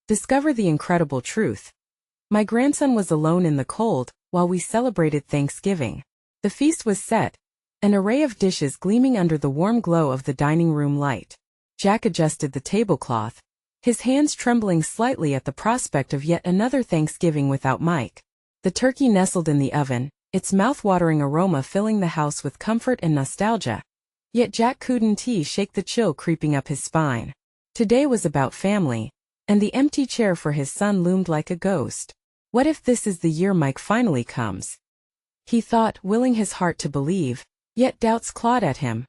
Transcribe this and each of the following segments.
Discover the incredible truth. My grandson was alone in the cold while we celebrated Thanksgiving. The feast was set, an array of dishes gleaming under the warm glow of the dining room light. Jack adjusted the tablecloth, his hands trembling slightly at the prospect of yet another Thanksgiving without Mike. The turkey nestled in the oven, its mouth-watering aroma filling the house with comfort and nostalgia. Yet Jack couldn't shake the chill creeping up his spine. Today was about family, and the empty chair for his son loomed like a ghost. What if this is the year Mike finally comes? He thought, willing his heart to believe, yet doubts clawed at him.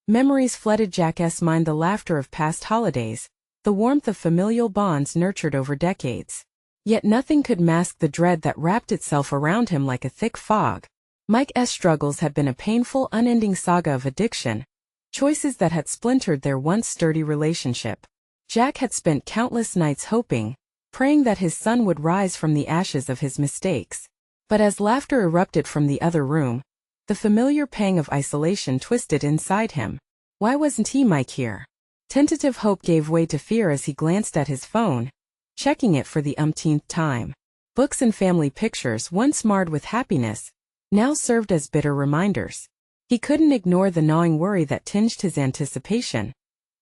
Memories flooded Jack's mind, the laughter of past holidays, the warmth of familial bonds nurtured over decades. Yet nothing could mask the dread that wrapped itself around him like a thick fog. Mike's struggles had been a painful, unending saga of addiction, choices that had splintered their once sturdy relationship. Jack had spent countless nights hoping, praying that his son would rise from the ashes of his mistakes. But as laughter erupted from the other room, the familiar pang of isolation twisted inside him. Why wasn't Mike here? Tentative hope gave way to fear as he glanced at his phone, checking it for the umpteenth time. Books and family pictures, once marred with happiness, now served as bitter reminders. He couldn't ignore the gnawing worry that tinged his anticipation.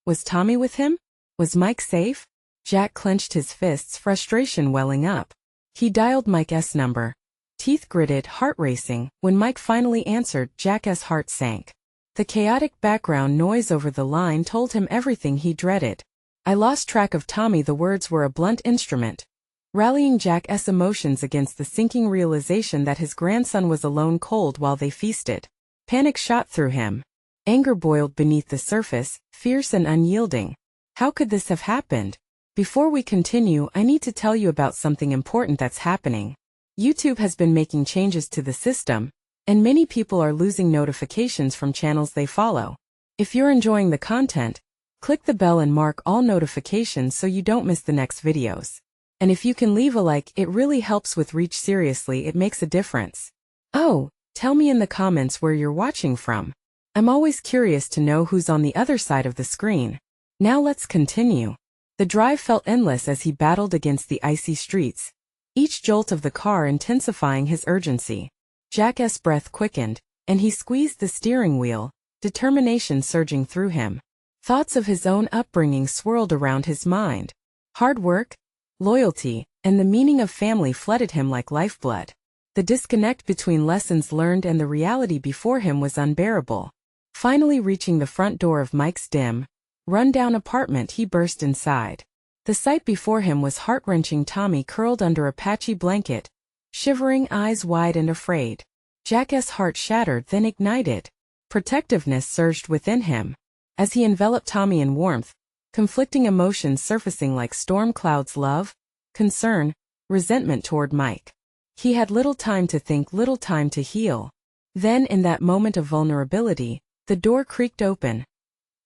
Was Tommy with him? Was Mike safe? Jack clenched his fists, frustration welling up. He dialed Mike's number, teeth gritted, heart racing. When Mike finally answered, Jack's heart sank. The chaotic background noise over the line told him everything he dreaded. I lost track of Tommy. The words were a blunt instrument, rallying Jack's emotions against the sinking realization that his grandson was alone, cold while they feasted. Panic shot through him. Anger boiled beneath the surface, fierce and unyielding. How could this have happened? Before we continue, I need to tell you about something important that's happening. YouTube has been making changes to the system, and many people are losing notifications from channels they follow. If you're enjoying the content, click the bell and mark all notifications so you don't miss the next videos. And if you can leave a like, it really helps with reach. Seriously, it makes a difference. Oh, tell me in the comments where you're watching from. I'm always curious to know who's on the other side of the screen. Now let's continue. The drive felt endless as he battled against the icy streets, each jolt of the car intensifying his urgency. Jack's breath quickened, and he squeezed the steering wheel, determination surging through him. Thoughts of his own upbringing swirled around his mind. Hard work, loyalty, and the meaning of family flooded him like lifeblood. The disconnect between lessons learned and the reality before him was unbearable. Finally reaching the front door of Mike's dim, run-down apartment, he burst inside. The sight before him was heart-wrenching. Tommy curled under a patchy blanket, shivering, eyes wide and afraid. Jack's heart shattered, then ignited. Protectiveness surged within him. As he enveloped Tommy in warmth, conflicting emotions surfacing like storm clouds: love, concern, resentment toward Mike. He had little time to think, little time to heal. Then, in that moment of vulnerability, the door creaked open.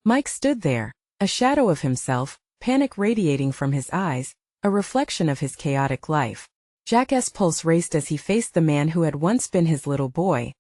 Mike stood there, a shadow of himself, panic radiating from his eyes, a reflection of his chaotic life. Jack's pulse raced as he faced the man who had once been his little boy,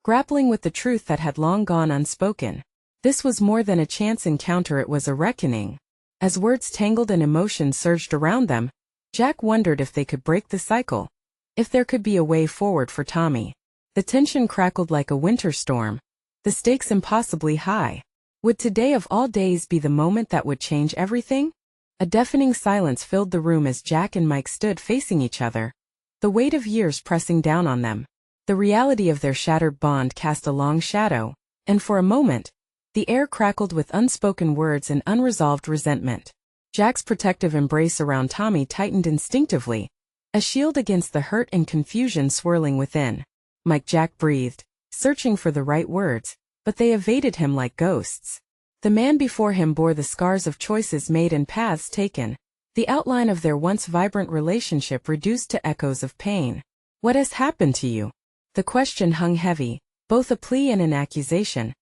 grappling with the truth that had long gone unspoken. This was more than a chance encounter, it was a reckoning. As words tangled and emotions surged around them, Jack wondered if they could break the cycle, if there could be a way forward for Tommy. The tension crackled like a winter storm, the stakes impossibly high. Would today of all days be the moment that would change everything? A deafening silence filled the room as Jack and Mike stood facing each other, the weight of years pressing down on them. The reality of their shattered bond cast a long shadow, and for a moment, the air crackled with unspoken words and unresolved resentment. Jack's protective embrace around Tommy tightened instinctively, a shield against the hurt and confusion swirling within. Mike, Jack breathed, searching for the right words, but they evaded him like ghosts. The man before him bore the scars of choices made and paths taken, the outline of their once vibrant relationship reduced to echoes of pain. What has happened to you? The question hung heavy, both a plea and an accusation.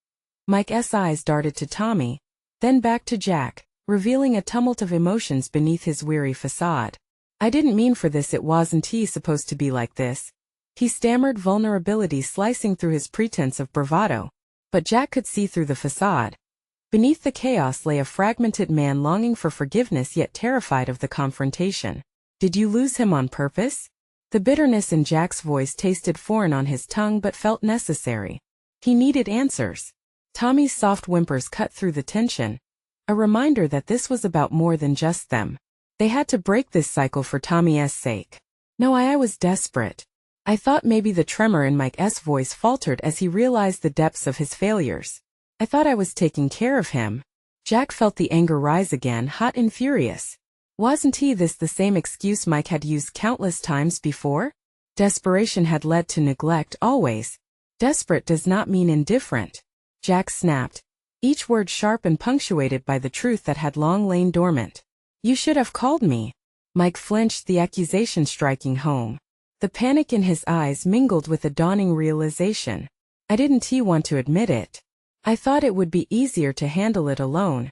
Mike's eyes darted to Tommy, then back to Jack, revealing a tumult of emotions beneath his weary facade. I didn't mean for this, it wasn't supposed to be like this. He stammered, vulnerability slicing through his pretense of bravado. But Jack could see through the facade. Beneath the chaos lay a fragmented man longing for forgiveness yet terrified of the confrontation. Did you lose him on purpose? The bitterness in Jack's voice tasted foreign on his tongue but felt necessary. He needed answers. Tommy's soft whimpers cut through the tension, a reminder that this was about more than just them. They had to break this cycle for Tommy's sake. No, I was desperate. I thought maybe the tremor in Mike's voice faltered as he realized the depths of his failures. I thought I was taking care of him. Jack felt the anger rise again, hot and furious. Wasn't this the same excuse Mike had used countless times before? Desperation had led to neglect always. Desperate does not mean indifferent. Jack snapped, each word sharp and punctuated by the truth that had long lain dormant. You should have called me. Mike flinched, the accusation striking home. The panic in his eyes mingled with a dawning realization. I didn't want to admit it. I thought it would be easier to handle it alone.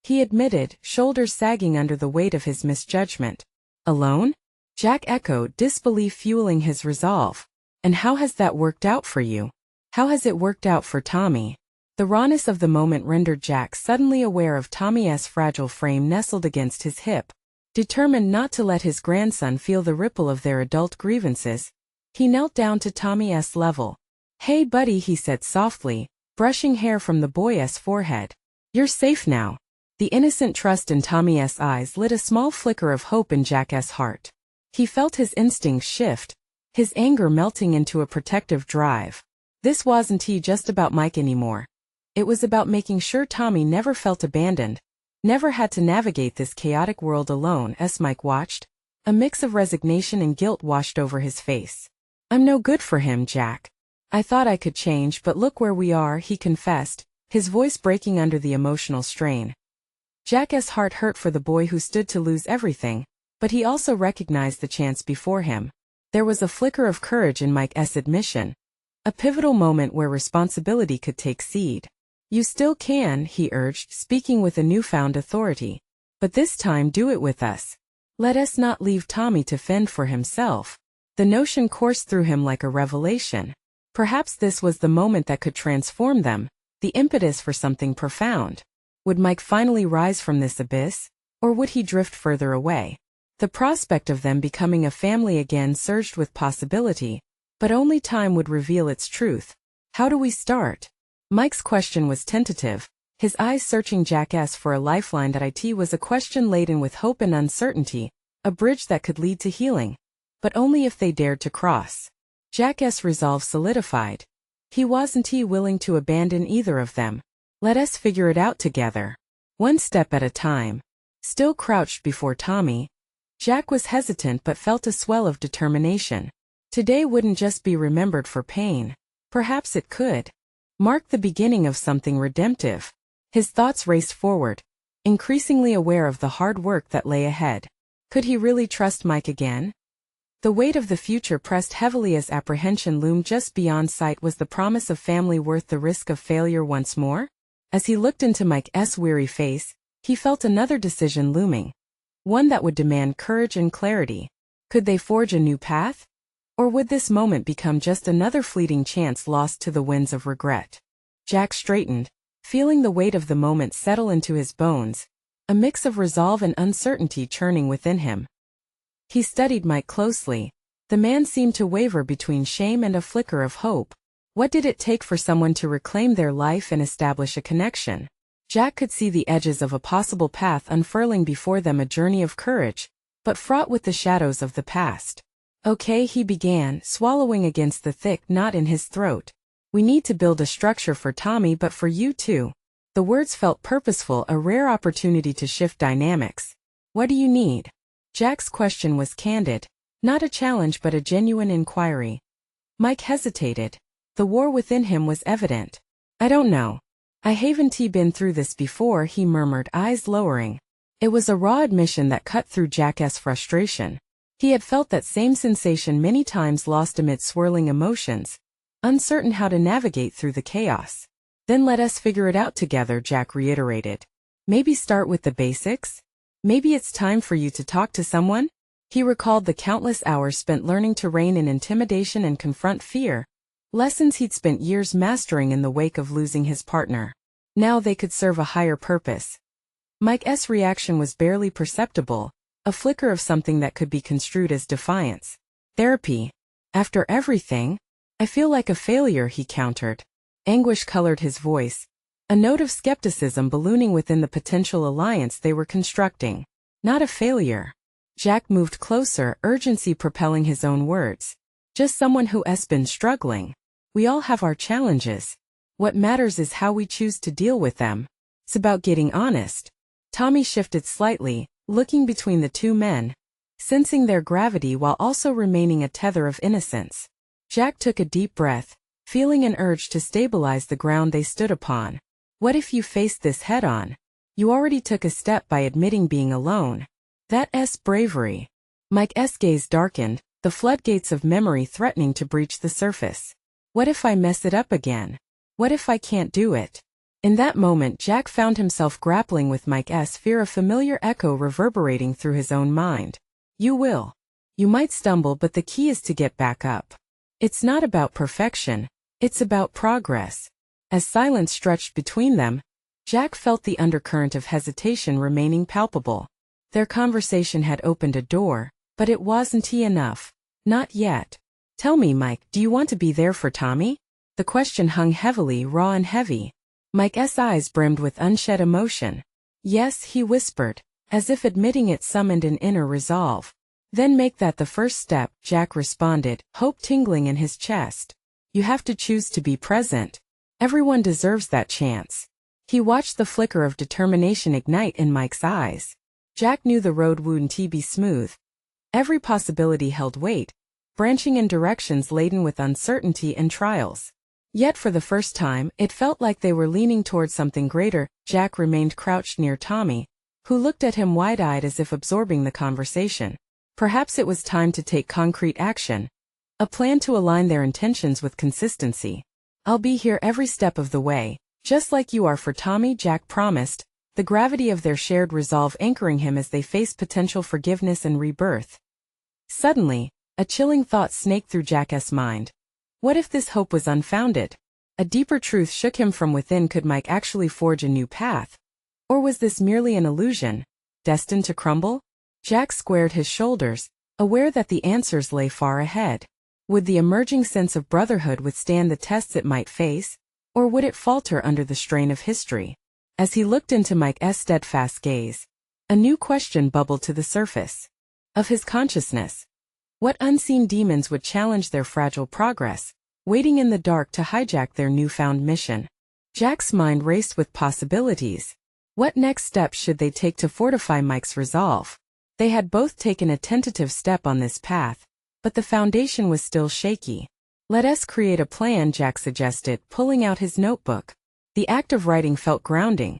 He admitted, shoulders sagging under the weight of his misjudgment. Alone? Jack echoed, disbelief fueling his resolve. And how has that worked out for you? How has it worked out for Tommy? The rawness of the moment rendered Jack suddenly aware of Tommy's fragile frame nestled against his hip. Determined not to let his grandson feel the ripple of their adult grievances, he knelt down to Tommy's level. Hey buddy, he said softly, brushing hair from the boy's forehead. You're safe now. The innocent trust in Tommy's eyes lit a small flicker of hope in Jack's heart. He felt his instincts shift, his anger melting into a protective drive. This wasn't just about Mike anymore. It was about making sure Tommy never felt abandoned, never had to navigate this chaotic world alone. As Mike watched, a mix of resignation and guilt washed over his face. I'm no good for him, Jack. I thought I could change, but look where we are, he confessed, his voice breaking under the emotional strain. Jack's heart hurt for the boy who stood to lose everything, but he also recognized the chance before him. There was a flicker of courage in Mike's admission, a pivotal moment where responsibility could take seed. You still can, he urged, speaking with a newfound authority. But this time do it with us. Let us not leave Tommy to fend for himself. The notion coursed through him like a revelation. Perhaps this was the moment that could transform them, the impetus for something profound. Would Mike finally rise from this abyss, or would he drift further away? The prospect of them becoming a family again surged with possibility, but only time would reveal its truth. How do we start? Mike's question was tentative, his eyes searching Jack's for a lifeline. That was a question laden with hope and uncertainty, a bridge that could lead to healing. But only if they dared to cross. Jack's resolve solidified. He wasn't willing to abandon either of them. Let us figure it out together. One step at a time. Still crouched before Tommy, Jack was hesitant but felt a swell of determination. Today wouldn't just be remembered for pain. Perhaps it could mark the beginning of something redemptive. His thoughts raced forward, increasingly aware of the hard work that lay ahead. Could he really trust Mike again? The weight of the future pressed heavily as apprehension loomed just beyond sight. Was the promise of family worth the risk of failure once more? As he looked into Mike's weary face, he felt another decision looming. One that would demand courage and clarity. Could they forge a new path? Or would this moment become just another fleeting chance lost to the winds of regret? Jack straightened, feeling the weight of the moment settle into his bones, a mix of resolve and uncertainty churning within him. He studied Mike closely. The man seemed to waver between shame and a flicker of hope. What did it take for someone to reclaim their life and establish a connection? Jack could see the edges of a possible path unfurling before them, a journey of courage, but fraught with the shadows of the past. Okay, he began, swallowing against the thick knot in his throat. We need to build a structure for Tommy, but for you too. The words felt purposeful, a rare opportunity to shift dynamics. What do you need? Jack's question was candid, not a challenge but a genuine inquiry. Mike hesitated. The war within him was evident. I don't know. I haven't been through this before, he murmured, eyes lowering. It was a raw admission that cut through Jack's frustration. He had felt that same sensation many times, lost amid swirling emotions, uncertain how to navigate through the chaos. Then let us figure it out together, Jack reiterated. Maybe start with the basics? Maybe it's time for you to talk to someone? He recalled the countless hours spent learning to rein in intimidation and confront fear, lessons he'd spent years mastering in the wake of losing his partner. Now they could serve a higher purpose. Mike's reaction was barely perceptible, a flicker of something that could be construed as defiance. Therapy. After everything? I feel like a failure, he countered. Anguish colored his voice, a note of skepticism ballooning within the potential alliance they were constructing. Not a failure. Jack moved closer, urgency propelling his own words. Just someone who's been struggling. We all have our challenges. What matters is how we choose to deal with them. It's about getting honest. Tommy shifted slightly, looking between the two men, sensing their gravity while also remaining a tether of innocence. Jack took a deep breath, feeling an urge to stabilize the ground they stood upon. What if you faced this head-on? You already took a step by admitting being alone. That's bravery. Mike's gaze darkened, the floodgates of memory threatening to breach the surface. What if I mess it up again? What if I can't do it? In that moment, Jack found himself grappling with Mike's fear, a familiar echo reverberating through his own mind. You will. You might stumble, but the key is to get back up. It's not about perfection, it's about progress. As silence stretched between them, Jack felt the undercurrent of hesitation remaining palpable. Their conversation had opened a door, but it wasn't enough. Not yet. Tell me, Mike, do you want to be there for Tommy? The question hung heavily, raw and heavy. Mike's eyes brimmed with unshed emotion. Yes, he whispered, as if admitting it summoned an inner resolve. Then make that the first step, Jack responded, hope tingling in his chest. You have to choose to be present. Everyone deserves that chance. He watched the flicker of determination ignite in Mike's eyes. Jack knew the road wouldn't be smooth. Every possibility held weight, branching in directions laden with uncertainty and trials. Yet for the first time, it felt like they were leaning toward something greater. Jack remained crouched near Tommy, who looked at him wide-eyed as if absorbing the conversation. Perhaps it was time to take concrete action. A plan to align their intentions with consistency. I'll be here every step of the way, just like you are for Tommy, Jack promised, the gravity of their shared resolve anchoring him as they faced potential forgiveness and rebirth. Suddenly, a chilling thought snaked through Jack's mind. What if this hope was unfounded? A deeper truth shook him from within. Could Mike actually forge a new path? Or was this merely an illusion, destined to crumble? Jack squared his shoulders, aware that the answers lay far ahead. Would the emerging sense of brotherhood withstand the tests it might face? Or would it falter under the strain of history? As he looked into Mike's steadfast gaze, a new question bubbled to the surface. Of his consciousness. What unseen demons would challenge their fragile progress, waiting in the dark to hijack their newfound mission? Jack's mind raced with possibilities. What next steps should they take to fortify Mike's resolve? They had both taken a tentative step on this path, but the foundation was still shaky. Let us create a plan, Jack suggested, pulling out his notebook. The act of writing felt grounding,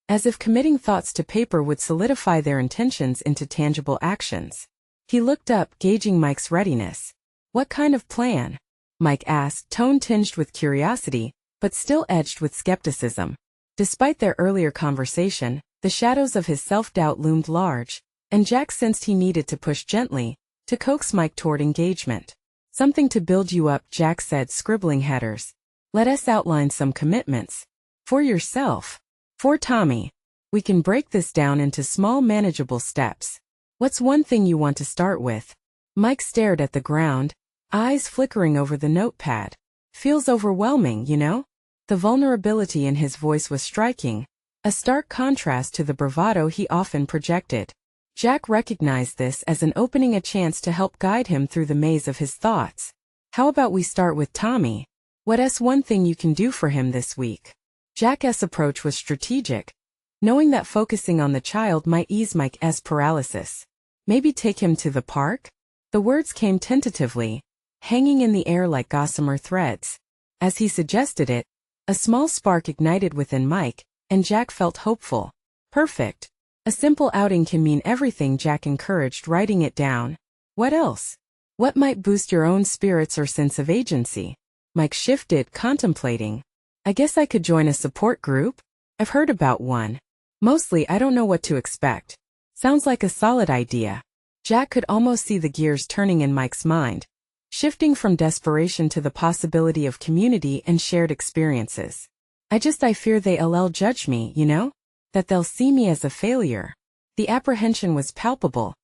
as if committing thoughts to paper would solidify their intentions into tangible actions. He looked up, gauging Mike's readiness. What kind of plan? Mike asked, tone tinged with curiosity, but still edged with skepticism. Despite their earlier conversation, the shadows of his self-doubt loomed large, and Jack sensed he needed to push gently, to coax Mike toward engagement. Something to build you up, Jack said, scribbling headers. Let us outline some commitments. For yourself. For Tommy. We can break this down into small, manageable steps. What's one thing you want to start with? Mike stared at the ground, eyes flickering over the notepad. Feels overwhelming, you know? The vulnerability in his voice was striking, a stark contrast to the bravado he often projected. Jack recognized this as an opening, a chance to help guide him through the maze of his thoughts. How about we start with Tommy? What's one thing you can do for him this week? Jack's approach was strategic, knowing that focusing on the child might ease Mike's paralysis. Maybe take him to the park? The words came tentatively, hanging in the air like gossamer threads. As he suggested it, a small spark ignited within Mike, and Jack felt hopeful. Perfect. A simple outing can mean everything, Jack encouraged, writing it down. What else? What might boost your own spirits or sense of agency? Mike shifted, contemplating. I guess I could join a support group? I've heard about one. Mostly I don't know what to expect. Sounds like a solid idea. Jack could almost see the gears turning in Mike's mind, shifting from desperation to the possibility of community and shared experiences. I fear they'll judge me, you know? That they'll see me as a failure. The apprehension was palpable,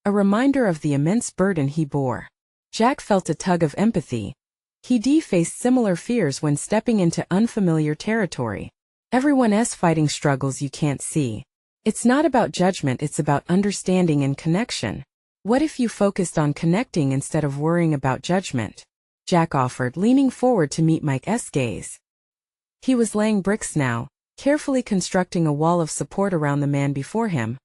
a reminder of the immense burden he bore. Jack felt a tug of empathy. He faced similar fears when stepping into unfamiliar territory. Everyone's fighting struggles you can't see. It's not about judgment, it's about understanding and connection. What if you focused on connecting instead of worrying about judgment? Jack offered, leaning forward to meet Mike's gaze. He was laying bricks now, carefully constructing a wall of support around the man before him.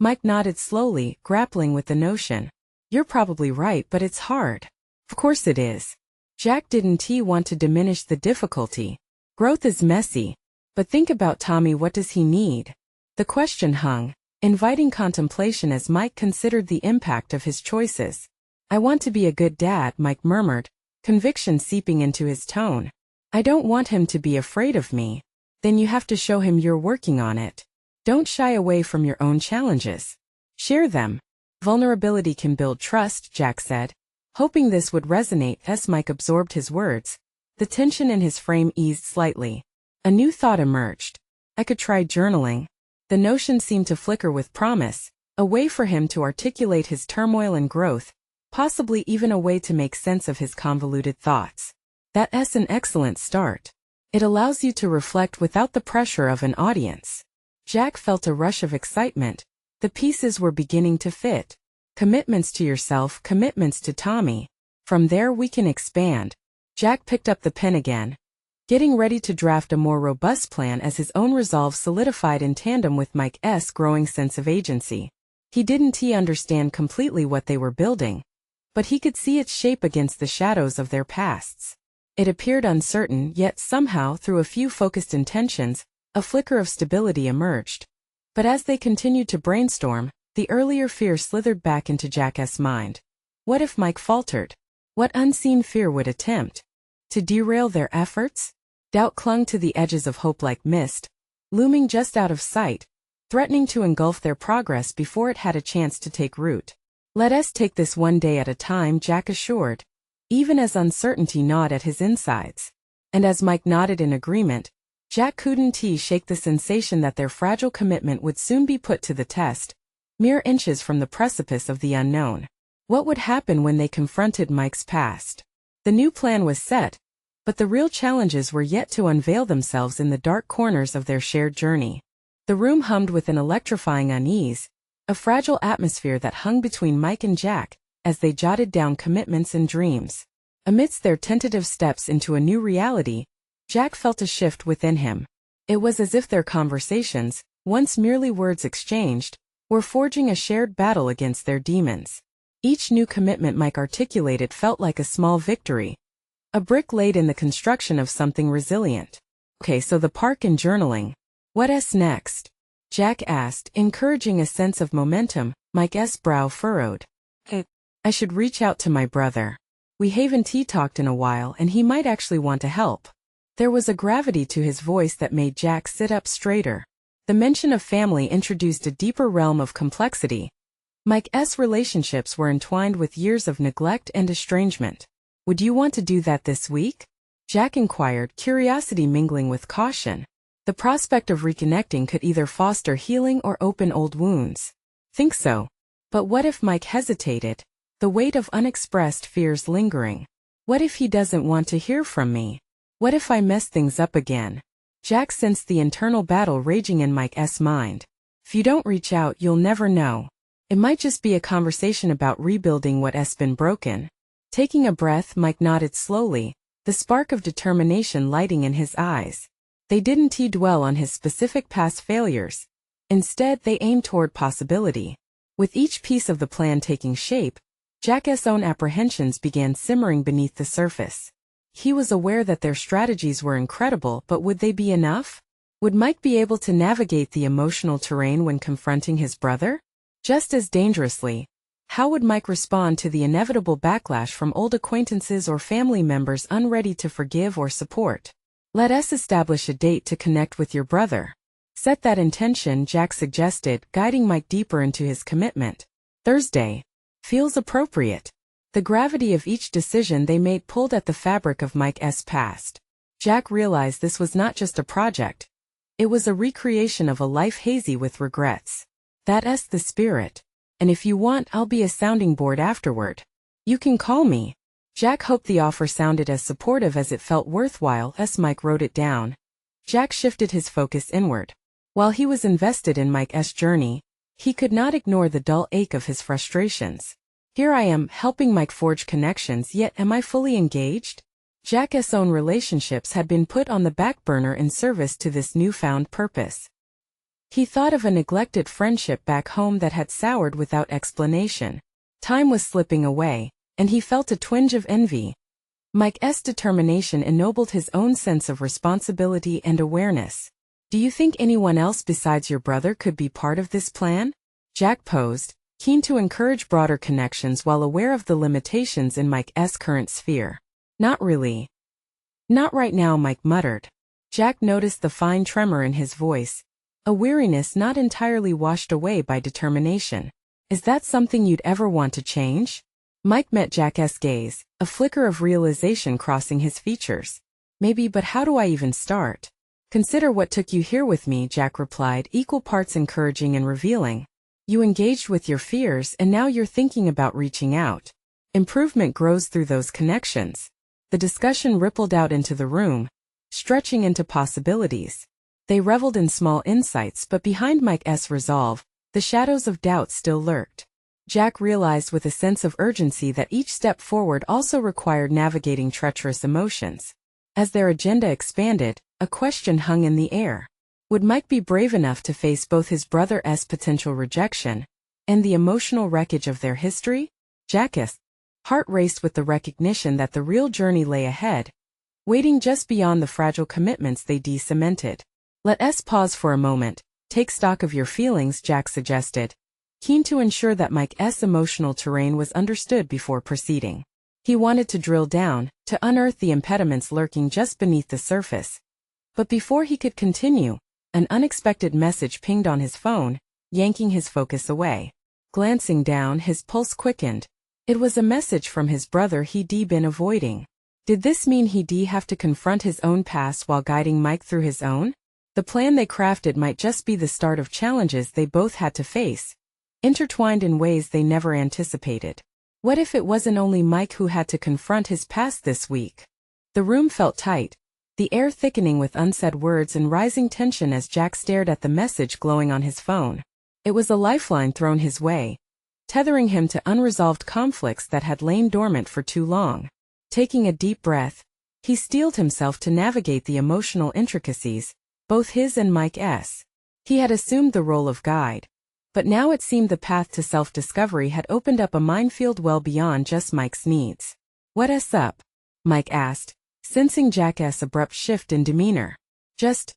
Mike nodded slowly, grappling with the notion. You're probably right, but it's hard. Of course it is. Jack didn't want to diminish the difficulty. Growth is messy. But think about Tommy, what does he need? The question hung, inviting contemplation as Mike considered the impact of his choices. I want to be a good dad, Mike murmured, conviction seeping into his tone. I don't want him to be afraid of me. Then you have to show him you're working on it. Don't shy away from your own challenges. Share them. Vulnerability can build trust, Jack said, hoping this would resonate as Mike absorbed his words. The tension in his frame eased slightly. A new thought emerged. I could try journaling. The notion seemed to flicker with promise, a way for him to articulate his turmoil and growth, possibly even a way to make sense of his convoluted thoughts. That's an excellent start. It allows you to reflect without the pressure of an audience. Jack felt a rush of excitement. The pieces were beginning to fit. Commitments to yourself, commitments to Tommy. From there we can expand. Jack picked up the pen again, getting ready to draft a more robust plan as his own resolve solidified in tandem with Mike's growing sense of agency. He didn't understand completely what they were building, but he could see its shape against the shadows of their pasts. It appeared uncertain, yet somehow, through a few focused intentions, a flicker of stability emerged. But as they continued to brainstorm, the earlier fear slithered back into Jack's mind. What if Mike faltered? What unseen fear would attempt to derail their efforts? Doubt clung to the edges of hope like mist, looming just out of sight, threatening to engulf their progress before it had a chance to take root. Let us take this one day at a time, Jack assured, even as uncertainty gnawed at his insides. And as Mike nodded in agreement, Jack couldn't shake the sensation that their fragile commitment would soon be put to the test, mere inches from the precipice of the unknown. What would happen when they confronted Mike's past? The new plan was set, but the real challenges were yet to unveil themselves in the dark corners of their shared journey. The room hummed with an electrifying unease, a fragile atmosphere that hung between Mike and Jack as they jotted down commitments and dreams. Amidst their tentative steps into a new reality, Jack felt a shift within him. It was as if their conversations, once merely words exchanged, were forging a shared battle against their demons. Each new commitment Mike articulated felt like a small victory, a brick laid in the construction of something resilient. Okay, so the park and journaling. What's next? Jack asked, encouraging a sense of momentum. Mike's brow furrowed. I should reach out to my brother. We haven't talked in a while and he might actually want to help. There was a gravity to his voice that made Jack sit up straighter. The mention of family introduced a deeper realm of complexity. Mike's relationships were entwined with years of neglect and estrangement. Would you want to do that this week? Jack inquired, curiosity mingling with caution. The prospect of reconnecting could either foster healing or open old wounds. Think so. But what if Mike hesitated? The weight of unexpressed fears lingering. What if he doesn't want to hear from me? What if I mess things up again? Jack sensed the internal battle raging in Mike's mind. If you don't reach out, you'll never know. It might just be a conversation about rebuilding what's been broken. Taking a breath, Mike nodded slowly, the spark of determination lighting in his eyes. They didn't dwell on his specific past failures. Instead, they aimed toward possibility. With each piece of the plan taking shape, Jack's own apprehensions began simmering beneath the surface. He was aware that their strategies were incredible, but would they be enough? Would Mike be able to navigate the emotional terrain when confronting his brother? Just as dangerously, how would Mike respond to the inevitable backlash from old acquaintances or family members unready to forgive or support? Let us establish a date to connect with your brother. Set that intention, Jack suggested, guiding Mike deeper into his commitment. Thursday. Feels appropriate. The gravity of each decision they made pulled at the fabric of Mike's past. Jack realized this was not just a project. It was a recreation of a life hazy with regrets. That's the spirit. And if you want, I'll be a sounding board afterward. You can call me. Jack hoped the offer sounded as supportive as it felt worthwhile as Mike wrote it down. Jack shifted his focus inward. While he was invested in Mike's journey, he could not ignore the dull ache of his frustrations. Here I am, helping Mike forge connections, yet am I fully engaged? Jack's own relationships had been put on the back burner in service to this newfound purpose. He thought of a neglected friendship back home that had soured without explanation. Time was slipping away, and he felt a twinge of envy. Mike's determination ennobled his own sense of responsibility and awareness. Do you think anyone else besides your brother could be part of this plan? Jack posed, keen to encourage broader connections while aware of the limitations in Mike's current sphere. Not really. Not right now, Mike muttered. Jack noticed the fine tremor in his voice, a weariness not entirely washed away by determination. Is that something you'd ever want to change? Mike met Jack's gaze, a flicker of realization crossing his features. Maybe, but how do I even start? Consider what took you here with me, Jack replied, equal parts encouraging and revealing. You engaged with your fears and now you're thinking about reaching out. Improvement grows through those connections. The discussion rippled out into the room, stretching into possibilities. They reveled in small insights, but behind Mike's resolve, the shadows of doubt still lurked. Jack realized with a sense of urgency that each step forward also required navigating treacherous emotions. As their agenda expanded, a question hung in the air. Would Mike be brave enough to face both his brother's potential rejection and the emotional wreckage of their history? Jack's heart raced with the recognition that the real journey lay ahead, waiting just beyond the fragile commitments they de-cemented. Let's pause for a moment, take stock of your feelings, Jack suggested, keen to ensure that Mike's emotional terrain was understood before proceeding. He wanted to drill down, to unearth the impediments lurking just beneath the surface. But before he could continue, an unexpected message pinged on his phone, yanking his focus away. Glancing down, his pulse quickened. It was a message from his brother he'd been avoiding. Did this mean he'd have to confront his own past while guiding Mike through his own? The plan they crafted might just be the start of challenges they both had to face, intertwined in ways they never anticipated. What if it wasn't only Mike who had to confront his past this week? The room felt tight, the air thickening with unsaid words and rising tension as Jack stared at the message glowing on his phone. It was a lifeline thrown his way, tethering him to unresolved conflicts that had lain dormant for too long. Taking a deep breath, he steeled himself to navigate the emotional intricacies, both his and Mike's. He had assumed the role of guide, but now it seemed the path to self-discovery had opened up a minefield well beyond just Mike's needs. What's up? Mike asked, sensing Jack's abrupt shift in demeanor. Just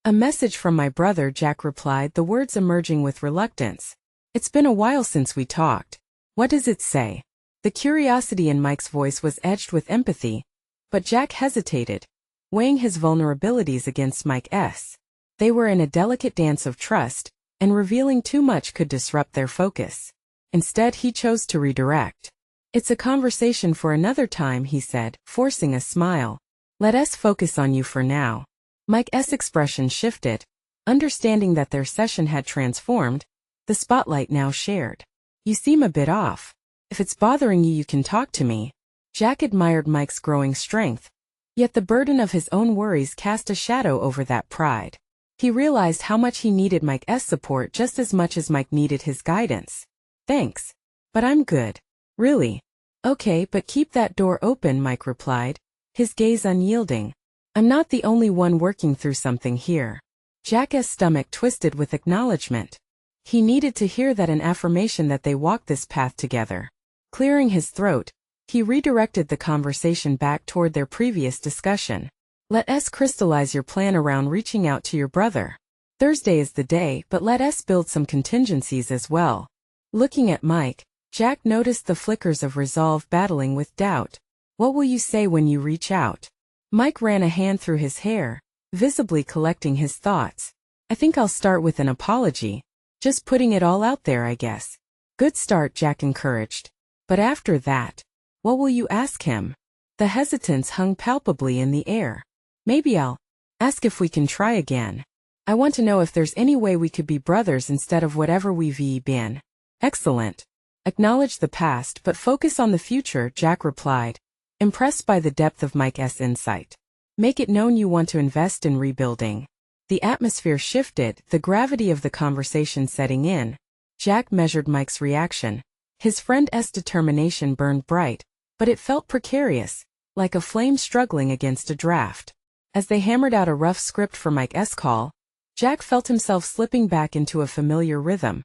a message from my brother, Jack replied, the words emerging with reluctance. It's been a while since we talked. What does it say? The curiosity in Mike's voice was edged with empathy, but Jack hesitated, weighing his vulnerabilities against Mike's. They were in a delicate dance of trust, and revealing too much could disrupt their focus. Instead, he chose to redirect. It's a conversation for another time, he said, forcing a smile. Let's focus on you for now. Mike's expression shifted, understanding that their session had transformed, the spotlight now shared. You seem a bit off. If it's bothering you, you can talk to me. Jack admired Mike's growing strength, yet the burden of his own worries cast a shadow over that pride. He realized how much he needed Mike's support just as much as Mike needed his guidance. Thanks, but I'm good. Really? Okay, but keep that door open, Mike replied, his gaze unyielding. I'm not the only one working through something here. Jack's stomach twisted with acknowledgement. He needed to hear that, an affirmation that they walked this path together. Clearing his throat, he redirected the conversation back toward their previous discussion. Let's crystallize your plan around reaching out to your brother. Thursday is the day, but let's build some contingencies as well. Looking at Mike, Jack noticed the flickers of resolve battling with doubt. What will you say when you reach out? Mike ran a hand through his hair, visibly collecting his thoughts. I think I'll start with an apology. Just putting it all out there, I guess. Good start, Jack encouraged. But after that, what will you ask him? The hesitance hung palpably in the air. Maybe I'll ask if we can try again. I want to know if there's any way we could be brothers instead of whatever we've been. Excellent. Acknowledge the past but focus on the future, Jack replied, impressed by the depth of Mike's insight. Make it known you want to invest in rebuilding. The atmosphere shifted, the gravity of the conversation setting in. Jack measured Mike's reaction. His friend's determination burned bright, but it felt precarious, like a flame struggling against a draft. As they hammered out a rough script for Mike's call, Jack felt himself slipping back into a familiar rhythm.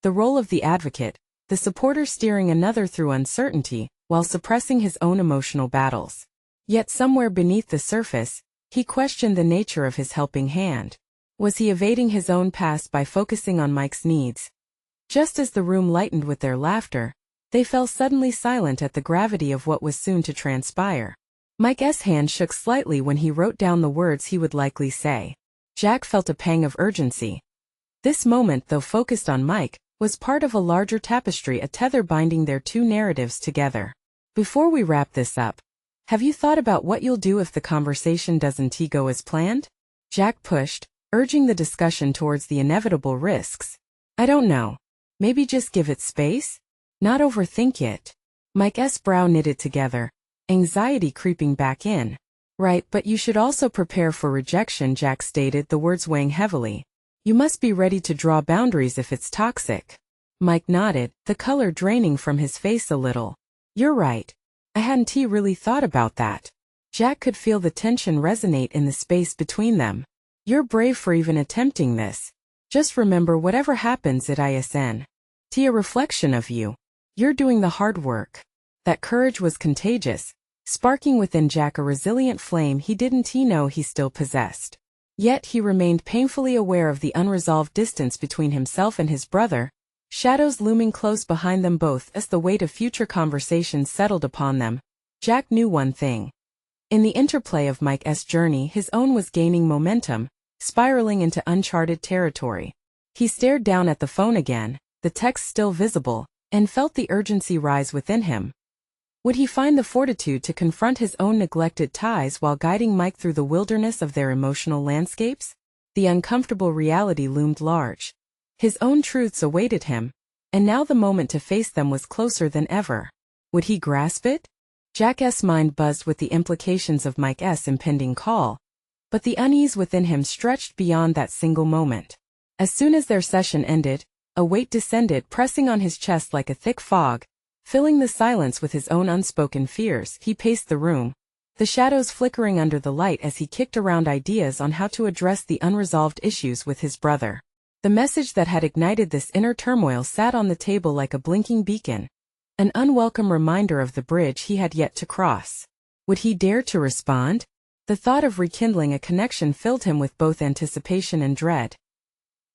The role of the advocate, the supporter steering another through uncertainty, while suppressing his own emotional battles. Yet somewhere beneath the surface, he questioned the nature of his helping hand. Was he evading his own past by focusing on Mike's needs? Just as the room lightened with their laughter, they fell suddenly silent at the gravity of what was soon to transpire. Mike's hand shook slightly when he wrote down the words he would likely say. Jack felt a pang of urgency. This moment, though focused on Mike, was part of a larger tapestry, a tether binding their two narratives together. Before we wrap this up, have you thought about what you'll do if the conversation doesn't go as planned? Jack pushed, urging the discussion towards the inevitable risks. I don't know. Maybe just give it space? Not overthink it. Mike's brow knitted together, anxiety creeping back in. Right, but you should also prepare for rejection, Jack stated, the words weighing heavily. You must be ready to draw boundaries if it's toxic. Mike nodded, the color draining from his face a little. You're right. I hadn't really thought about that. Jack could feel the tension resonate in the space between them. You're brave for even attempting this. Just remember, whatever happens at ISN. A reflection of you. You're doing the hard work. That courage was contagious, sparking within Jack a resilient flame he didn't know he still possessed. Yet he remained painfully aware of the unresolved distance between himself and his brother, shadows looming close behind them both as the weight of future conversations settled upon them. Jack knew one thing. In the interplay of Mike's journey, his own was gaining momentum, spiraling into uncharted territory. He stared down at the phone again, the text still visible, and felt the urgency rise within him. Would he find the fortitude to confront his own neglected ties while guiding Mike through the wilderness of their emotional landscapes? The uncomfortable reality loomed large. His own truths awaited him, and now the moment to face them was closer than ever. Would he grasp it? Jack's mind buzzed with the implications of Mike's impending call, but the unease within him stretched beyond that single moment. As soon as their session ended, a weight descended, pressing on his chest like a thick fog, filling the silence with his own unspoken fears. He paced the room, the shadows flickering under the light as he kicked around ideas on how to address the unresolved issues with his brother. The message that had ignited this inner turmoil sat on the table like a blinking beacon, an unwelcome reminder of the bridge he had yet to cross. Would he dare to respond? The thought of rekindling a connection filled him with both anticipation and dread.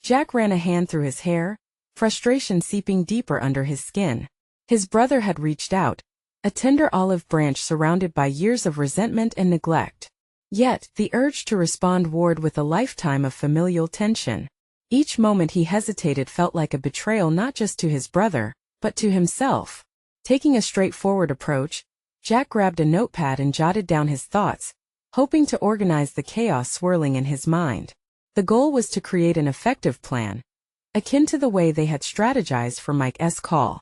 Jack ran a hand through his hair, frustration seeping deeper under his skin. His brother had reached out, a tender olive branch surrounded by years of resentment and neglect. Yet, the urge to respond warred with a lifetime of familial tension. Each moment he hesitated felt like a betrayal not just to his brother, but to himself. Taking a straightforward approach, Jack grabbed a notepad and jotted down his thoughts, hoping to organize the chaos swirling in his mind. The goal was to create an effective plan, akin to the way they had strategized for Mike's call.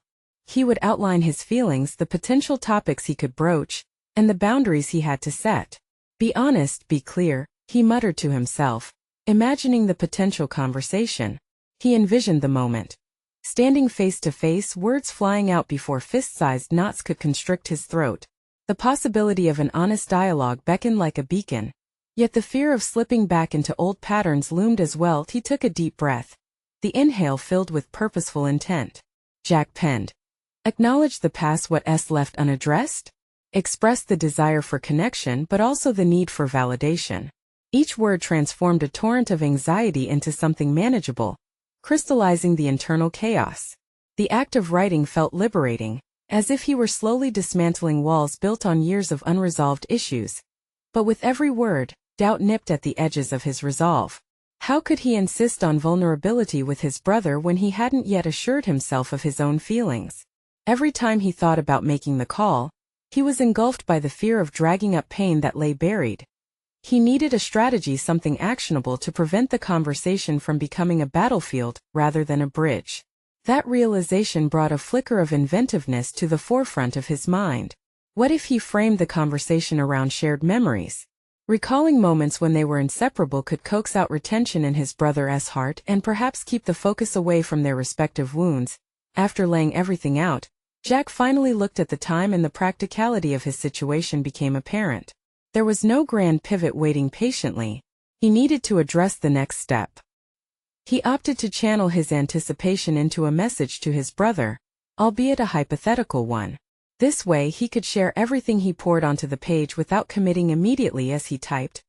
He would outline his feelings, the potential topics he could broach, and the boundaries he had to set. Be honest, be clear, he muttered to himself, imagining the potential conversation. He envisioned the moment. Standing face to face, words flying out before fist-sized knots could constrict his throat. The possibility of an honest dialogue beckoned like a beacon. Yet the fear of slipping back into old patterns loomed as well. He took a deep breath, the inhale filled with purposeful intent. Jack penned. Acknowledge the past, what's left unaddressed? Express the desire for connection but also the need for validation. Each word transformed a torrent of anxiety into something manageable, crystallizing the internal chaos. The act of writing felt liberating, as if he were slowly dismantling walls built on years of unresolved issues. But with every word, doubt nipped at the edges of his resolve. How could he insist on vulnerability with his brother when he hadn't yet assured himself of his own feelings? Every time he thought about making the call, he was engulfed by the fear of dragging up pain that lay buried. He needed a strategy, something actionable to prevent the conversation from becoming a battlefield rather than a bridge. That realization brought a flicker of inventiveness to the forefront of his mind. What if he framed the conversation around shared memories? Recalling moments when they were inseparable could coax out retention in his brother's heart and perhaps keep the focus away from their respective wounds. After laying everything out, Jack finally looked at the time and the practicality of his situation became apparent. There was no grand pivot waiting patiently. He needed to address the next step. He opted to channel his anticipation into a message to his brother, albeit a hypothetical one. This way he could share everything he poured onto the page without committing immediately as he typed.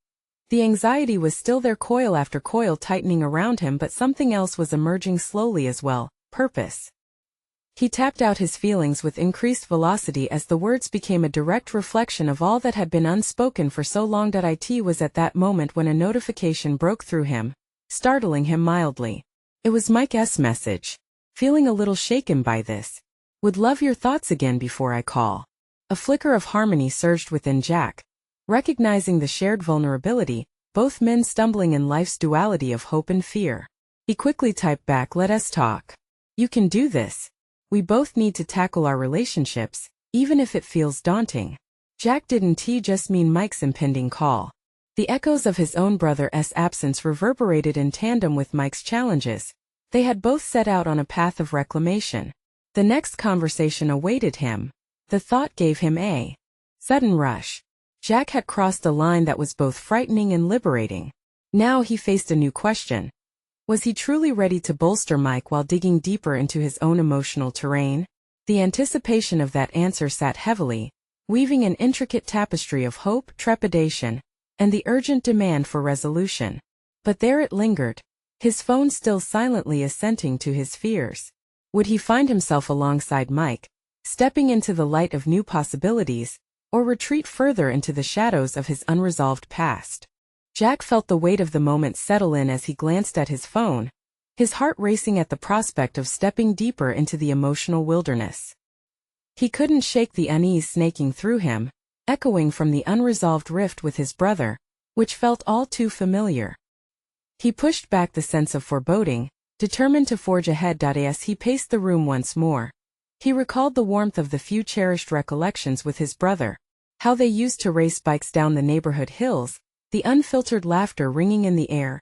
The anxiety was still there, coil after coil tightening around him, but something else was emerging slowly as well: purpose. He tapped out his feelings with increased velocity as the words became a direct reflection of all that had been unspoken for so long. It was at that moment when a notification broke through him, startling him mildly. It was Mike's message. Feeling a little shaken by this. Would love your thoughts again before I call. A flicker of harmony surged within Jack. Recognizing the shared vulnerability, both men stumbling in life's duality of hope and fear. He quickly typed back, "Let us talk. You can do this. We both need to tackle our relationships, even if it feels daunting." Jack didn't just mean Mike's impending call. The echoes of his own brother's absence reverberated in tandem with Mike's challenges. They had both set out on a path of reclamation. The next conversation awaited him. The thought gave him a sudden rush. Jack had crossed a line that was both frightening and liberating. Now he faced a new question. Was he truly ready to bolster Mike while digging deeper into his own emotional terrain? The anticipation of that answer sat heavily, weaving an intricate tapestry of hope, trepidation, and the urgent demand for resolution. But there it lingered, his phone still silently assenting to his fears. Would he find himself alongside Mike, stepping into the light of new possibilities, or retreat further into the shadows of his unresolved past? Jack felt the weight of the moment settle in as he glanced at his phone, his heart racing at the prospect of stepping deeper into the emotional wilderness. He couldn't shake the unease snaking through him, echoing from the unresolved rift with his brother, which felt all too familiar. He pushed back the sense of foreboding, determined to forge ahead. As he paced the room once more, he recalled the warmth of the few cherished recollections with his brother, how they used to race bikes down the neighborhood hills, the unfiltered laughter ringing in the air,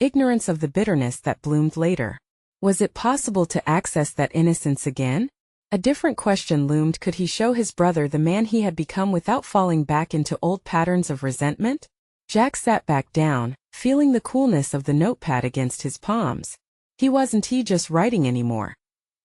ignorance of the bitterness that bloomed later. Was it possible to access that innocence again? A different question loomed: could he show his brother the man he had become without falling back into old patterns of resentment? Jack sat back down, feeling the coolness of the notepad against his palms. He wasn't just writing anymore.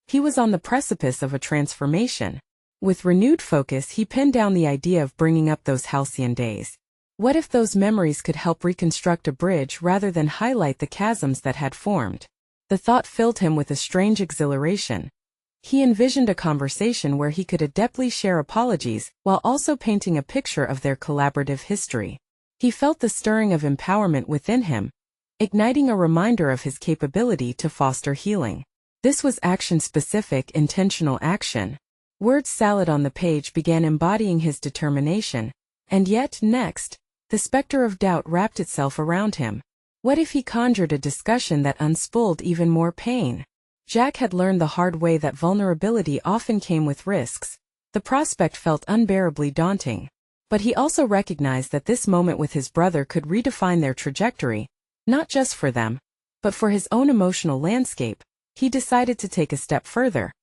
He was on the precipice of a transformation. With renewed focus, he pinned down the idea of bringing up those halcyon days. What if those memories could help reconstruct a bridge rather than highlight the chasms that had formed? The thought filled him with a strange exhilaration. He envisioned a conversation where he could adeptly share apologies while also painting a picture of their collaborative history. He felt the stirring of empowerment within him, igniting a reminder of his capability to foster healing. This was action-specific, intentional action. Word salad on the page began embodying his determination, and yet next, the specter of doubt wrapped itself around him. What if he conjured a discussion that unspooled even more pain? Jack had learned the hard way that vulnerability often came with risks. The prospect felt unbearably daunting. But he also recognized that this moment with his brother could redefine their trajectory, not just for them, but for his own emotional landscape. He decided to take a step further.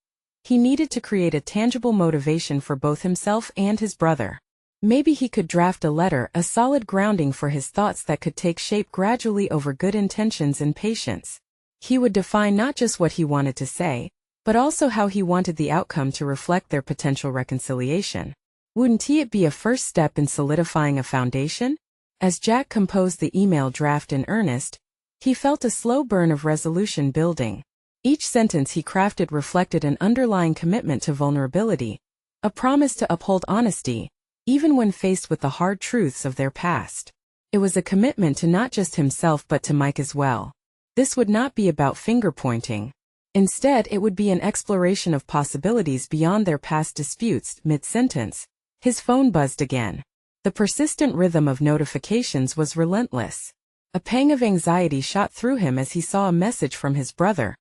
He needed to create a tangible motivation for both himself and his brother. Maybe he could draft a letter, a solid grounding for his thoughts that could take shape gradually over good intentions and patience. He would define not just what he wanted to say, but also how he wanted the outcome to reflect their potential reconciliation. Wouldn't it be a first step in solidifying a foundation? As Jack composed the email draft in earnest, he felt a slow burn of resolution building. Each sentence he crafted reflected an underlying commitment to vulnerability, a promise to uphold honesty, even when faced with the hard truths of their past. It was a commitment to not just himself but to Mike as well. This would not be about finger-pointing. Instead, it would be an exploration of possibilities beyond their past disputes. Mid-sentence, his phone buzzed again. The persistent rhythm of notifications was relentless. A pang of anxiety shot through him as he saw a message from his brother,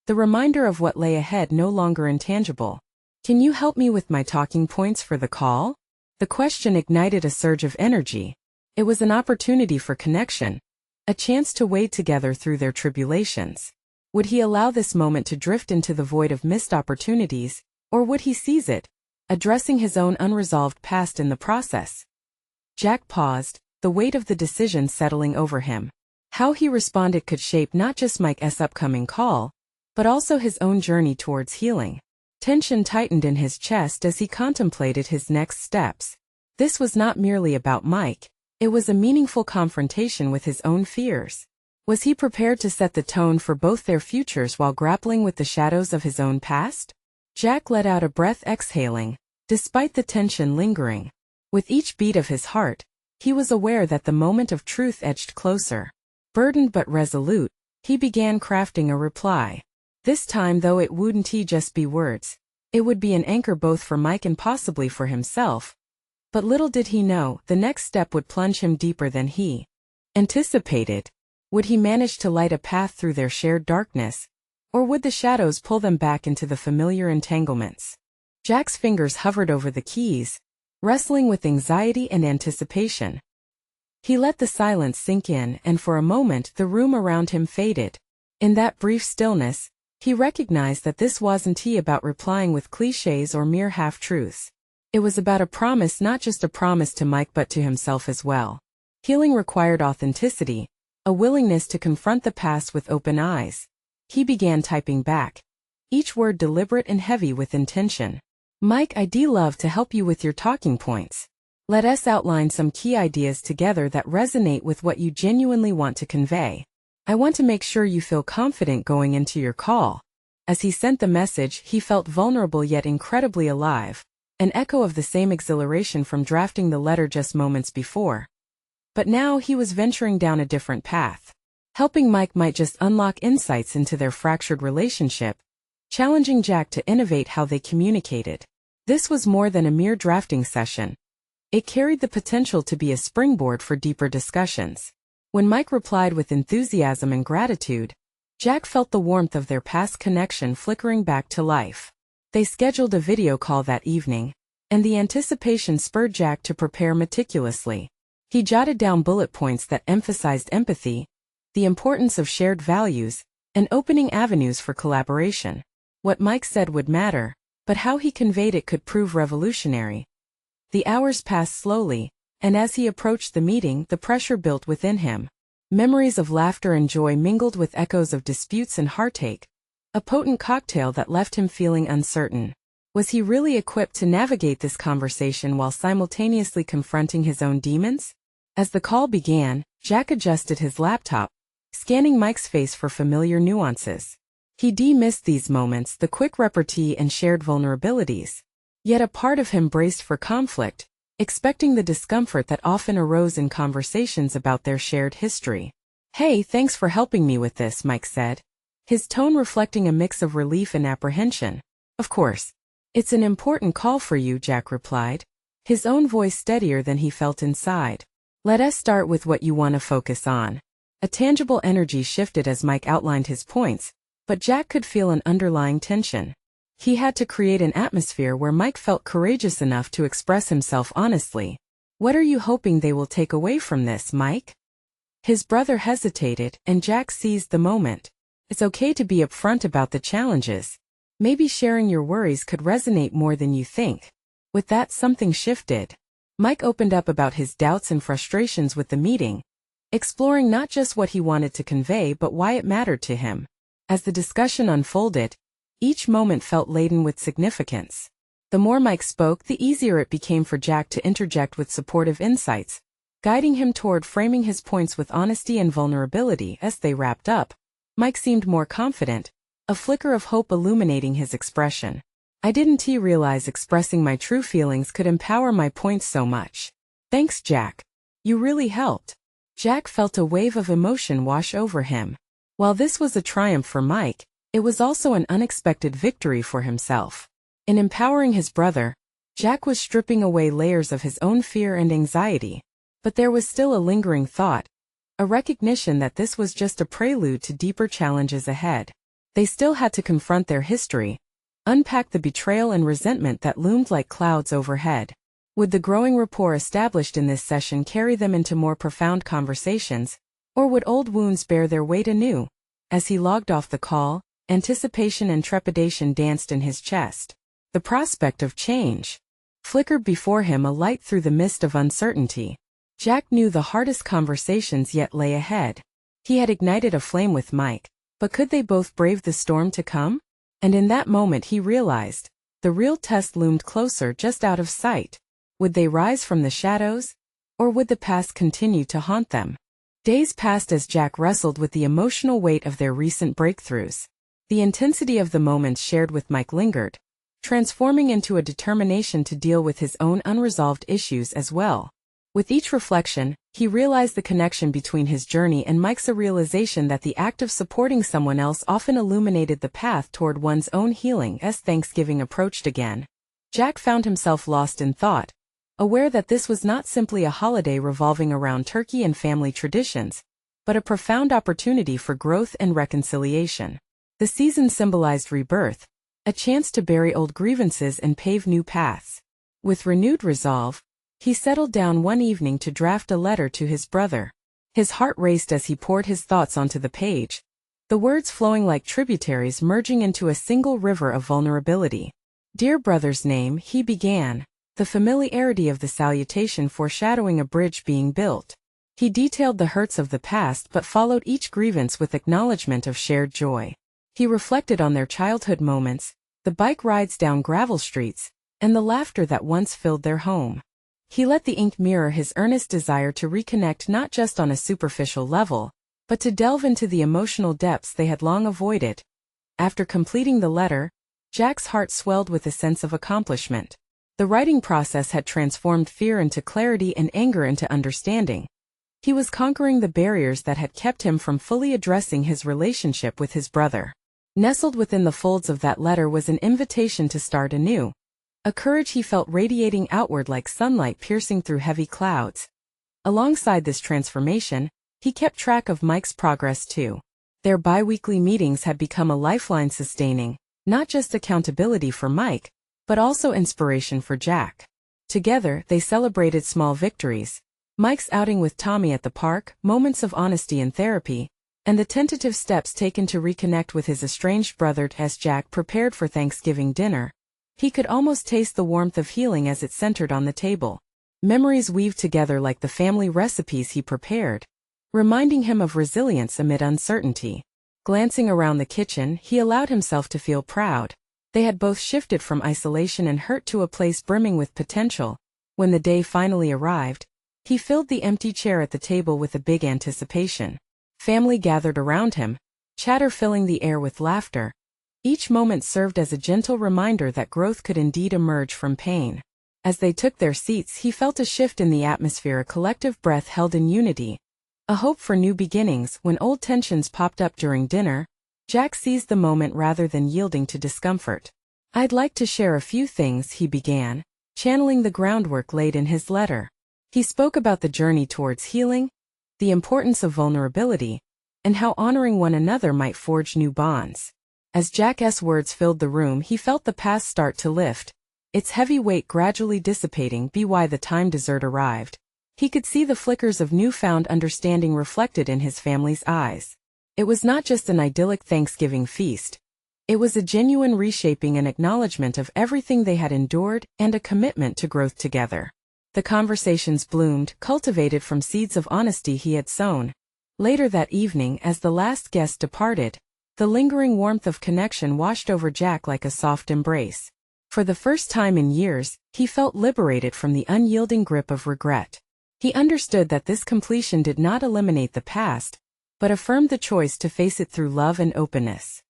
the reminder of what lay ahead no longer intangible. "Can you help me with my talking points for the call?" The question ignited a surge of energy. It was an opportunity for connection, a chance to wade together through their tribulations. Would he allow this moment to drift into the void of missed opportunities, or would he seize it, addressing his own unresolved past in the process? Jack paused, the weight of the decision settling over him. How he responded could shape not just Mike's upcoming call, but also his own journey towards healing. Tension tightened in his chest as he contemplated his next steps. This was not merely about Mike, it was a meaningful confrontation with his own fears. Was he prepared to set the tone for both their futures while grappling with the shadows of his own past? Jack let out a breath, exhaling, despite the tension lingering. With each beat of his heart, he was aware that the moment of truth edged closer. Burdened but resolute, he began crafting a reply. This time, though, it wouldn't just be words. It would be an anchor both for Mike and possibly for himself. But little did he know, the next step would plunge him deeper than he anticipated. Would he manage to light a path through their shared darkness? Or would the shadows pull them back into the familiar entanglements? Jack's fingers hovered over the keys, wrestling with anxiety and anticipation. He let the silence sink in, and for a moment the room around him faded. In that brief stillness, he recognized that this wasn't about replying with cliches or mere half-truths. It was about a promise, not just a promise to Mike but to himself as well. Healing required authenticity, a willingness to confront the past with open eyes. He began typing back, each word deliberate and heavy with intention. "Mike, I'd love to help you with your talking points. Let us outline some key ideas together that resonate with what you genuinely want to convey. I want to make sure you feel confident going into your call." As he sent the message, he felt vulnerable yet incredibly alive, an echo of the same exhilaration from drafting the letter just moments before. But now he was venturing down a different path. Helping Mike might just unlock insights into their fractured relationship, challenging Jack to innovate how they communicated. This was more than a mere drafting session. It carried the potential to be a springboard for deeper discussions. When Mike replied with enthusiasm and gratitude, Jack felt the warmth of their past connection flickering back to life. They scheduled a video call that evening, and the anticipation spurred Jack to prepare meticulously. He jotted down bullet points that emphasized empathy, the importance of shared values, and opening avenues for collaboration. What Mike said would matter, but how he conveyed it could prove revolutionary. The hours passed slowly, and as he approached the meeting, the pressure built within him. Memories of laughter and joy mingled with echoes of disputes and heartache, a potent cocktail that left him feeling uncertain. Was he really equipped to navigate this conversation while simultaneously confronting his own demons? As the call began, Jack adjusted his laptop, scanning Mike's face for familiar nuances. He missed these moments, the quick repartee and shared vulnerabilities. Yet a part of him braced for conflict, expecting the discomfort that often arose in conversations about their shared history. "Hey, thanks for helping me with this," Mike said, his tone reflecting a mix of relief and apprehension. "Of course. It's an important call for you," Jack replied, his own voice steadier than he felt inside. "Let us start with what you want to focus on." A tangible energy shifted as Mike outlined his points, but Jack could feel an underlying tension. He had to create an atmosphere where Mike felt courageous enough to express himself honestly. "What are you hoping they will take away from this, Mike?" His brother hesitated, and Jack seized the moment. "It's okay to be upfront about the challenges. Maybe sharing your worries could resonate more than you think." With that, something shifted. Mike opened up about his doubts and frustrations with the meeting, exploring not just what he wanted to convey but why it mattered to him. As the discussion unfolded, each moment felt laden with significance. The more Mike spoke, the easier it became for Jack to interject with supportive insights, guiding him toward framing his points with honesty and vulnerability. As they wrapped up, Mike seemed more confident, a flicker of hope illuminating his expression. "I didn't realize expressing my true feelings could empower my points so much. Thanks, Jack. You really helped." Jack felt a wave of emotion wash over him. While this was a triumph for Mike, it was also an unexpected victory for himself. In empowering his brother, Jack was stripping away layers of his own fear and anxiety. But there was still a lingering thought, a recognition that this was just a prelude to deeper challenges ahead. They still had to confront their history, unpack the betrayal and resentment that loomed like clouds overhead. Would the growing rapport established in this session carry them into more profound conversations, or would old wounds bear their weight anew? As he logged off the call, anticipation and trepidation danced in his chest. The prospect of change flickered before him, a light through the mist of uncertainty. Jack knew the hardest conversations yet lay ahead. He had ignited a flame with Mike, but could they both brave the storm to come? And in that moment he realized, the real test loomed closer, just out of sight. Would they rise from the shadows, or would the past continue to haunt them? Days passed as Jack wrestled with the emotional weight of their recent breakthroughs. The intensity of the moments shared with Mike lingered, transforming into a determination to deal with his own unresolved issues as well. With each reflection, he realized the connection between his journey and Mike's, a realization that the act of supporting someone else often illuminated the path toward one's own healing. As Thanksgiving approached again, Jack found himself lost in thought, aware that this was not simply a holiday revolving around turkey and family traditions, but a profound opportunity for growth and reconciliation. The season symbolized rebirth, a chance to bury old grievances and pave new paths. With renewed resolve, he settled down one evening to draft a letter to his brother. His heart raced as he poured his thoughts onto the page, the words flowing like tributaries merging into a single river of vulnerability. "Dear brother's name," he began, the familiarity of the salutation foreshadowing a bridge being built. He detailed the hurts of the past but followed each grievance with acknowledgement of shared joy. He reflected on their childhood moments, the bike rides down gravel streets, and the laughter that once filled their home. He let the ink mirror his earnest desire to reconnect, not just on a superficial level, but to delve into the emotional depths they had long avoided. After completing the letter, Jack's heart swelled with a sense of accomplishment. The writing process had transformed fear into clarity and anger into understanding. He was conquering the barriers that had kept him from fully addressing his relationship with his brother. Nestled within the folds of that letter was an invitation to start anew, a courage he felt radiating outward like sunlight piercing through heavy clouds. Alongside this transformation, he kept track of Mike's progress too. Their bi-weekly meetings had become a lifeline, sustaining not just accountability for Mike, but also inspiration for Jack. Together, they celebrated small victories: Mike's outing with Tommy at the park, moments of honesty in therapy, and the tentative steps taken to reconnect with his estranged brother. As Jack prepared for Thanksgiving dinner, he could almost taste the warmth of healing as it centered on the table. Memories weaved together like the family recipes he prepared, reminding him of resilience amid uncertainty. Glancing around the kitchen, he allowed himself to feel proud. They had both shifted from isolation and hurt to a place brimming with potential. When the day finally arrived, he filled the empty chair at the table with a big anticipation. Family gathered around him, chatter filling the air with laughter. Each moment served as a gentle reminder that growth could indeed emerge from pain. As they took their seats, he felt a shift in the atmosphere, a collective breath held in unity, a hope for new beginnings. When old tensions popped up during dinner, Jack seized the moment rather than yielding to discomfort. "I'd like to share a few things," he began, channeling the groundwork laid in his letter. He spoke about the journey towards healing, the importance of vulnerability, and how honoring one another might forge new bonds. As Jack's words filled the room, he felt the past start to lift, its heavy weight gradually dissipating. By the time dessert arrived, he could see the flickers of newfound understanding reflected in his family's eyes. It was not just an idyllic Thanksgiving feast. It was a genuine reshaping and acknowledgement of everything they had endured and a commitment to growth together. The conversations bloomed, cultivated from seeds of honesty he had sown. Later that evening, as the last guest departed, the lingering warmth of connection washed over Jack like a soft embrace. For the first time in years, he felt liberated from the unyielding grip of regret. He understood that this completion did not eliminate the past, but affirmed the choice to face it through love and openness.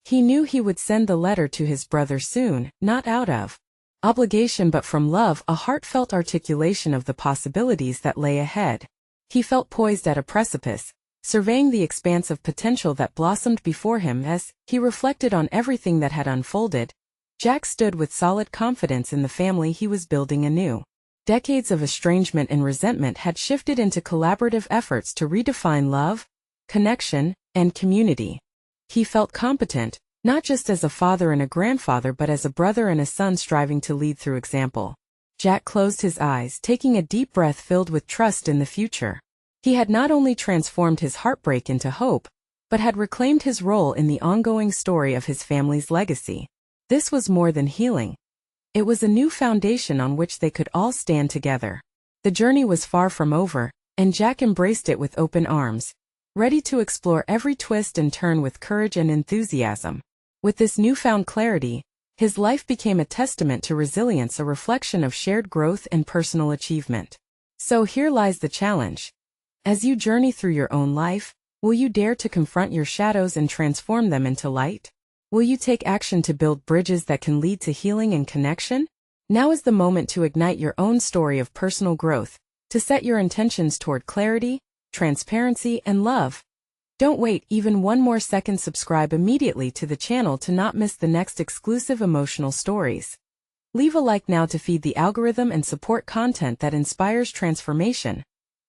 He knew he would send the letter to his brother soon, not out of obligation but from love, a heartfelt articulation of the possibilities that lay ahead. He felt poised at a precipice, surveying the expanse of potential that blossomed before him. As he reflected on everything that had unfolded, Jack stood with solid confidence in the family he was building anew. Decades of estrangement and resentment had shifted into collaborative efforts to redefine love, connection, and community. He felt competent, not just as a father and a grandfather but as a brother and a son striving to lead through example. Jack closed his eyes, taking a deep breath filled with trust in the future. He had not only transformed his heartbreak into hope, but had reclaimed his role in the ongoing story of his family's legacy. This was more than healing. It was a new foundation on which they could all stand together. The journey was far from over, and Jack embraced it with open arms, ready to explore every twist and turn with courage and enthusiasm. With this newfound clarity, his life became a testament to resilience, a reflection of shared growth and personal achievement. So here lies the challenge. As you journey through your own life, will you dare to confront your shadows and transform them into light? Will you take action to build bridges that can lead to healing and connection? Now is the moment to ignite your own story of personal growth, to set your intentions toward clarity, transparency, and love. Don't wait even one more second. Subscribe immediately to the channel to not miss the next exclusive emotional stories. Leave a like now to feed the algorithm and support content that inspires transformation.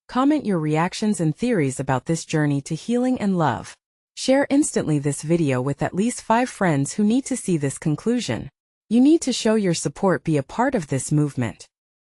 Comment your reactions and theories about this journey to healing and love. Share instantly this video with at least 5 friends who need to see this conclusion. You need to show your support, be a part of this movement.